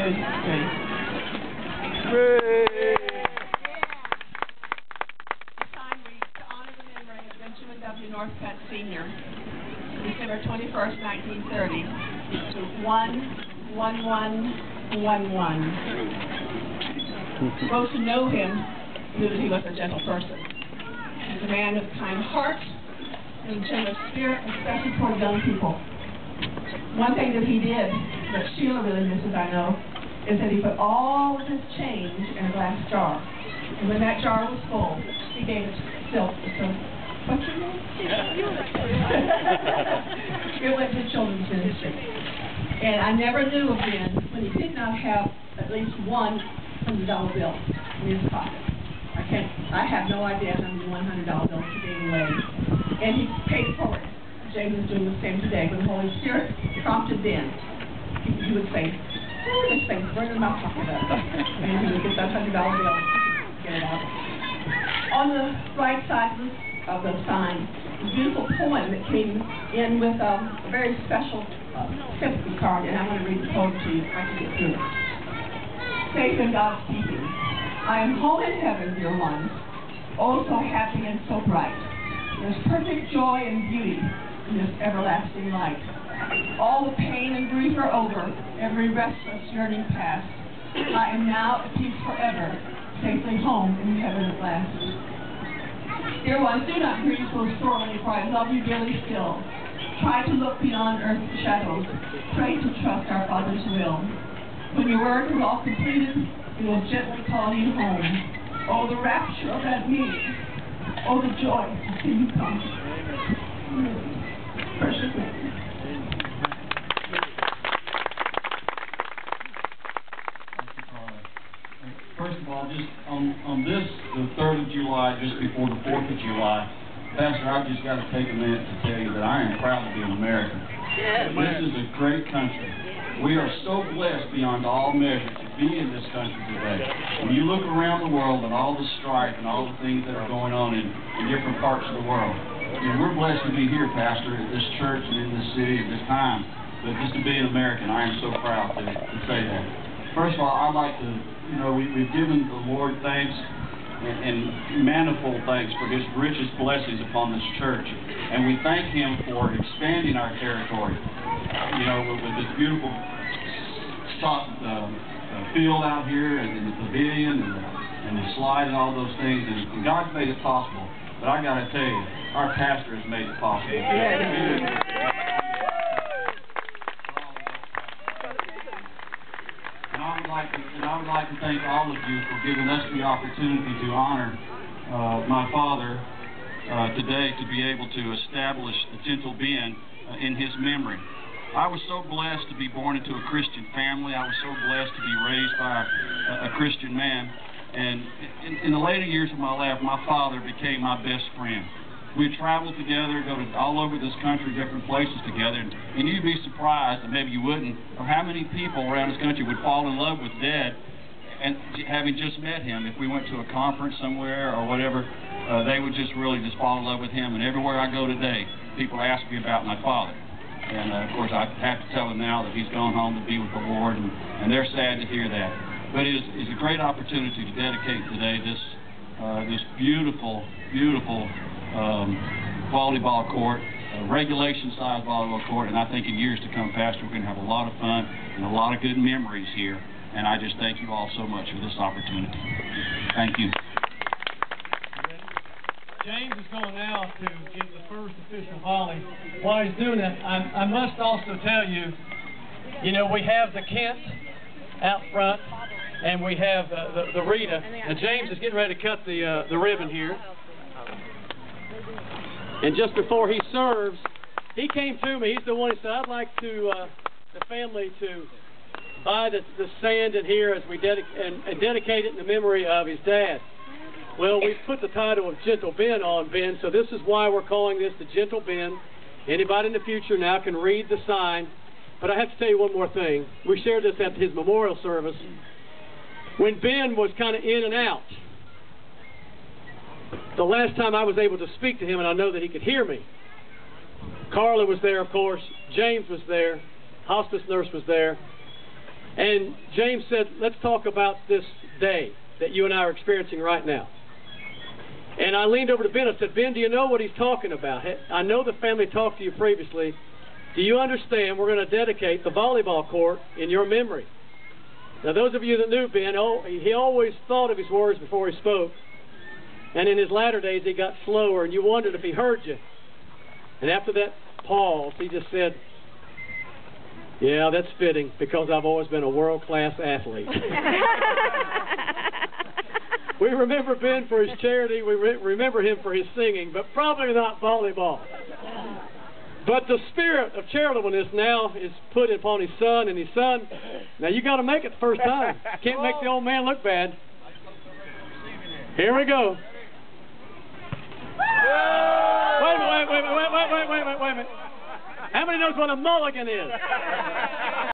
Praise His name. Time we to honor the memory of Benjamin W. Northcutt Sr. December 21st, 1930 to 1-1111. Those who know him knew that he was a gentle person. He was a man with a kind heart and a generous spirit, especially toward young people. One thing that he did that Sheila really misses, I know, is that he put all of his change in a glass jar. And when that jar was full, he gave it to what's your name? It went to children's ministry. And I never knew of Ben when he did not have at least one $100 bill in his pocket. I have no idea how many $100 bills he gave away. And he paid it forward. James is doing the same today. When the Holy Spirit prompted Ben, he would say, "Oh, this thing's burning my pocket up." And he would get that $100 bill and get it out. On the right side of the sign, a beautiful poem that came in with a very special sympathy card, and I'm going to read the poem to you if I can get through it. Safe in God's keeping. I am home in heaven, dear ones, oh so happy and so bright. There's perfect joy and beauty in this everlasting light. All the pain and grief are over, every restless yearning past. I am now at peace forever, safely home in heaven at last. Dear ones, do not grieve so sorely, for I love you dearly still. Try to look beyond earth's shadows. Pray to trust our Father's will. When your work is all completed, it will gently call you home. Oh, the rapture of that meeting. Oh, the joy to see you come. Precious name. First of all, just on this, the 3rd of July, just before the 4th of July, Pastor, I've just got to take a minute to tell you that I am proud to be an American. Yes. This is a great country. We are so blessed beyond all measure to be in this country today. When you look around the world at all the strife and all the things that are going on in different parts of the world, and we're blessed to be here, Pastor, at this church and in this city at this time. But just to be an American, I am so proud to say that. First of all, I'd like to, we've given the Lord thanks and manifold thanks for His richest blessings upon this church. And we thank Him for expanding our territory, with this beautiful field out here and the pavilion and the slide and all those things. And God's made it possible. But I got to tell you, our pastor has made it possible. Yeah. And I would like to thank all of you for giving us the opportunity to honor my father today, to be able to establish the Gentle Ben in his memory. I was so blessed to be born into a Christian family. I was so blessed to be raised by a Christian man. And in the later years of my life, my father became my best friend. We'd travel together, go to all over this country, different places together, and you'd be surprised, and maybe you wouldn't, of how many people around this country would fall in love with Dad, and having just met him. If we went to a conference somewhere or whatever, they would just really fall in love with him. And everywhere I go today, people ask me about my father. And of course, I have to tell them now that he's gone home to be with the Lord, and they're sad to hear that. But it's a great opportunity to dedicate today this beautiful, beautiful volleyball court, regulation-sized volleyball court, and I think in years to come, Pastor, we're going to have a lot of fun and a lot of good memories here. And I just thank you all so much for this opportunity. Thank you. James is going now to give the first official volley. While he's doing that, I must also tell you, we have the Kent out front, and we have the Rita. Now James is getting ready to cut the ribbon here. And just before he serves, he came to me. He's the one who said, I'd like to the family to buy the sand in here as we dedicate it in the memory of his dad. Well, we've put the title of Gentle Ben on Ben, so this is why we're calling this the Gentle Ben. Anybody in the future now can read the sign. But I have to tell you one more thing. We shared this at his memorial service. When Ben was kind of in and out, the last time I was able to speak to him, and I know that he could hear me, Carla was there, of course. James was there. Hospice nurse was there. And James said, let's talk about this day that you and I are experiencing right now. And I leaned over to Ben and said, Ben, do you know what he's talking about? I know the family talked to you previously. Do you understand we're going to dedicate the volleyball court in your memory? Now, those of you that knew Ben, he always thought of his words before he spoke. And in his latter days, he got slower, and you wondered if he heard you. And after that pause, he just said, yeah, that's fitting, because I've always been a world-class athlete. We remember Ben for his charity. We remember him for his singing, but probably not volleyball. But the spirit of charitableness now is put upon his son, and his son, now you got to make it the first time. Can't make the old man look bad. Here we go. Wait a minute. How many knows what a mulligan is?